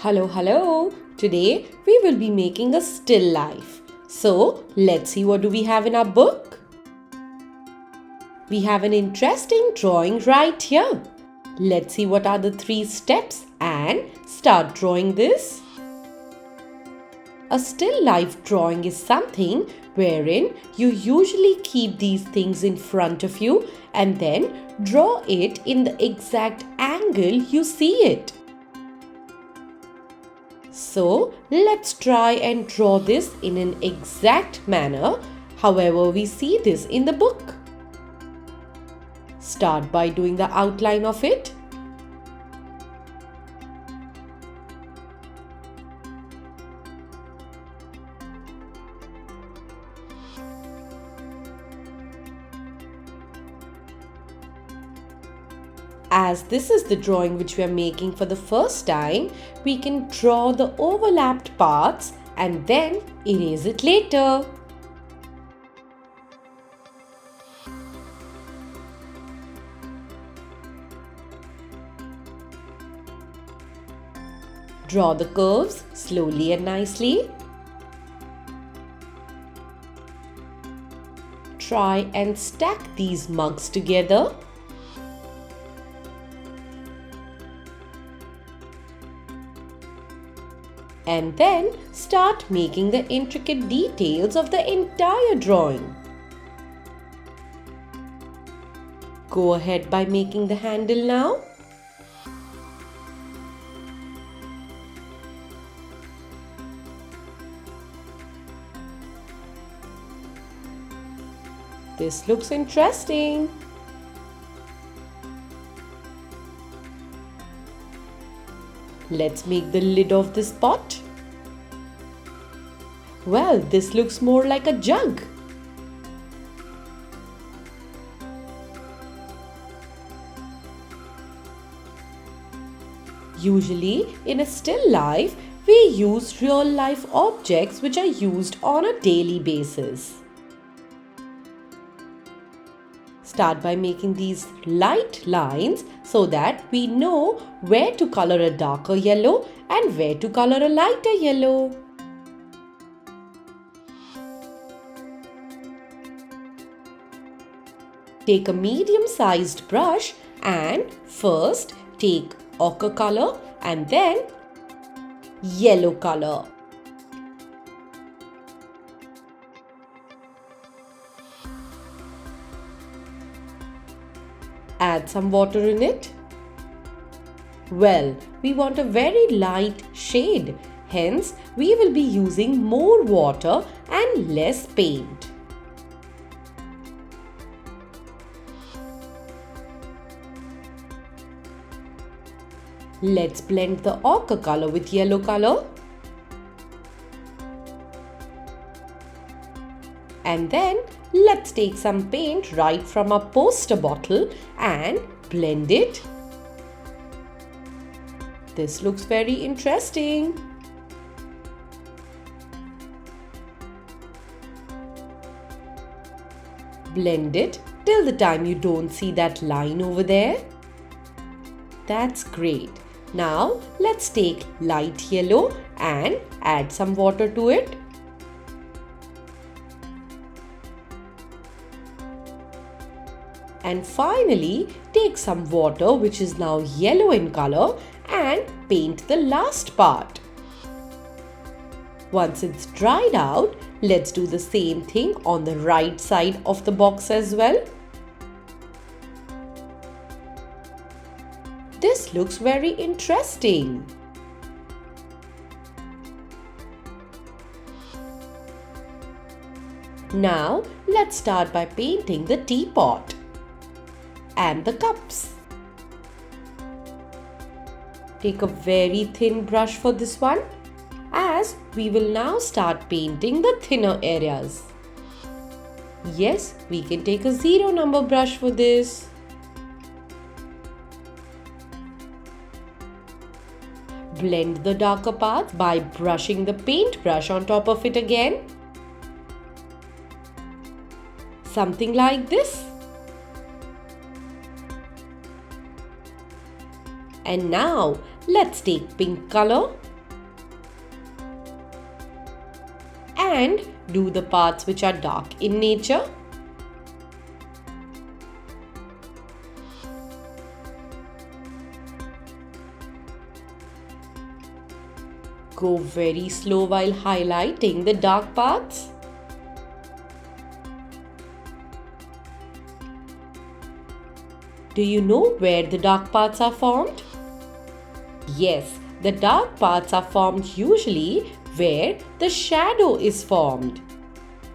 Hello. Today we will be making a still life. So let's see what do we have in our book. We have an interesting drawing right here. Let's see what are the 3 steps and start drawing this. A still life drawing is something wherein you usually keep these things in front of you and then draw it in the exact angle you see it. So let's try and draw this in an exact manner, however we see this in the book. Start by doing the outline of it. As this is the drawing which we are making for the first time, we can draw the overlapped parts and then erase it later. Draw the curves slowly and nicely. Try and stack these mugs together. And then start making the intricate details of the entire drawing. Go ahead by making the handle now. This looks interesting. Let's make the lid of this pot. Well, this looks more like a jug. Usually, in a still life, we use real life objects which are used on a daily basis. Start by making these light lines so that we know where to color a darker yellow and where to color a lighter yellow. Take a medium-sized brush and first take ochre color and then yellow color. Add some water in it. Well, we want a very light shade. Hence, we will be using more water and less paint. Let's blend the ochre color with yellow color. And then let's take some paint right from our poster bottle and blend it. This looks very interesting. Blend it till the time you don't see that line over there. That's great. Now let's take light yellow and add some water to it. And finally, take some water which is now yellow in color and paint the last part. Once it's dried out, let's do the same thing on the right side of the box as well. This looks very interesting. Now, let's start by painting the teapot and the cups. Take a very thin brush for this one, as we will now start painting the thinner areas. Yes, we can take a 0 number brush for this. Blend the darker parts by brushing the paintbrush on top of it again. Something like this. And now let's take pink color do the parts which are dark in nature. Go very slow while highlighting the dark parts. Do you know where the dark parts are formed? Yes, the dark parts are formed usually where the shadow is formed.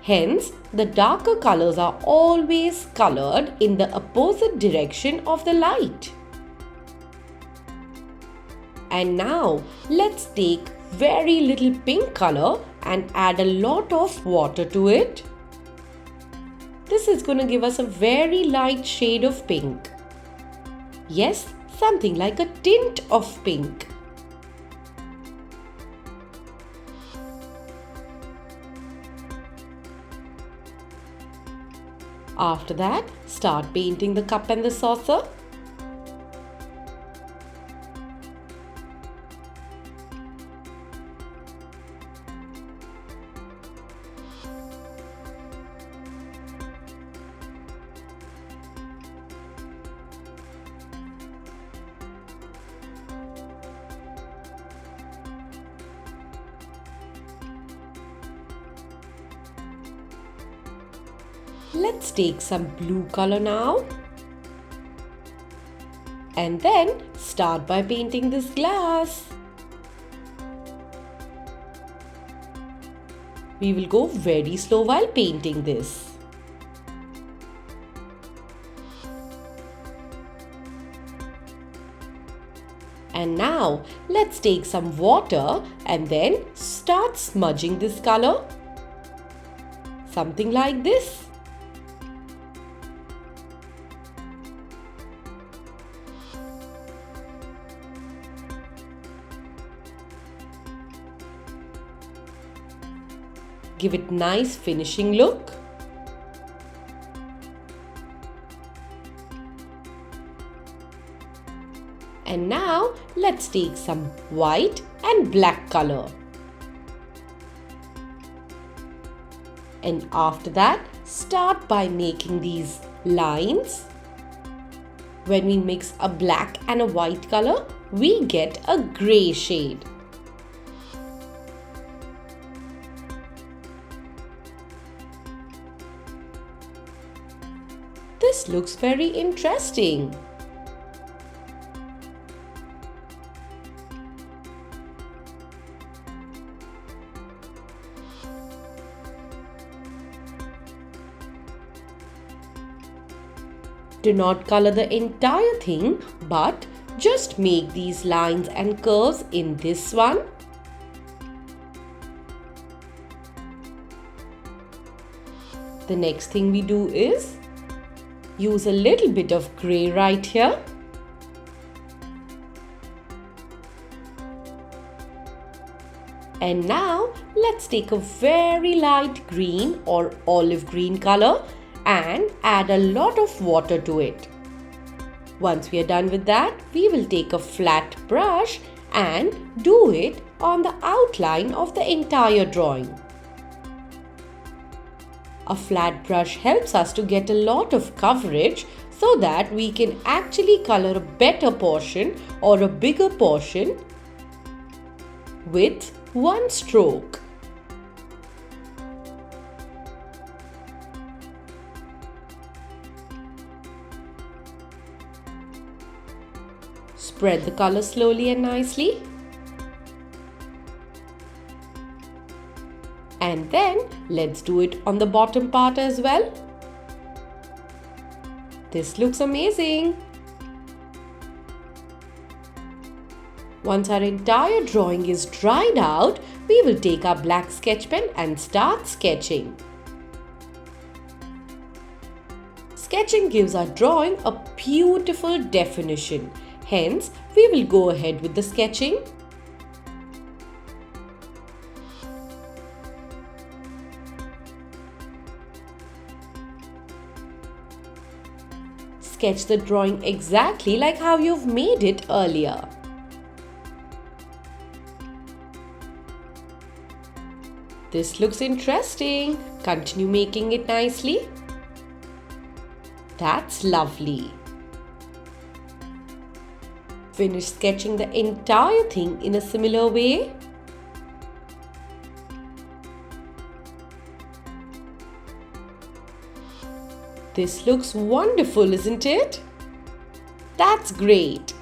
Hence, the darker colors are always colored in the opposite direction of the light. And now, let's take very little pink color and add a lot of water to it. This is going to give us a very light shade of pink. Yes, something like a tint of pink. After that, start painting the cup and the saucer. Let's take some blue color now. And then start by painting this glass. We will go very slow while painting this. And now let's take some water and then start smudging this color. Something like this. Give it nice finishing look. And now let's take some white and black color. And after that, start by making these lines. When we mix a black and a white color, we get a gray shade. This looks very interesting. Do not color the entire thing, but just make these lines and curves in this one. The next thing we do is use a little bit of grey right here. And now let's take a very light green or olive green color and add a lot of water to it. Once we are done with that, we will take a flat brush and do it on the outline of the entire drawing. A flat brush helps us to get a lot of coverage so that we can actually color a better portion or a bigger portion with one stroke. Spread the color slowly and nicely. And then let's do it on the bottom part as well. This looks amazing. Once our entire drawing is dried out, we will take our black sketch pen and start sketching. Sketching gives our drawing a beautiful definition. Hence, we will go ahead with the sketching. Sketch the drawing exactly like how you've made it earlier. This looks interesting. Continue making it nicely. That's lovely. Finish sketching the entire thing in a similar way. This looks wonderful, isn't it? That's great.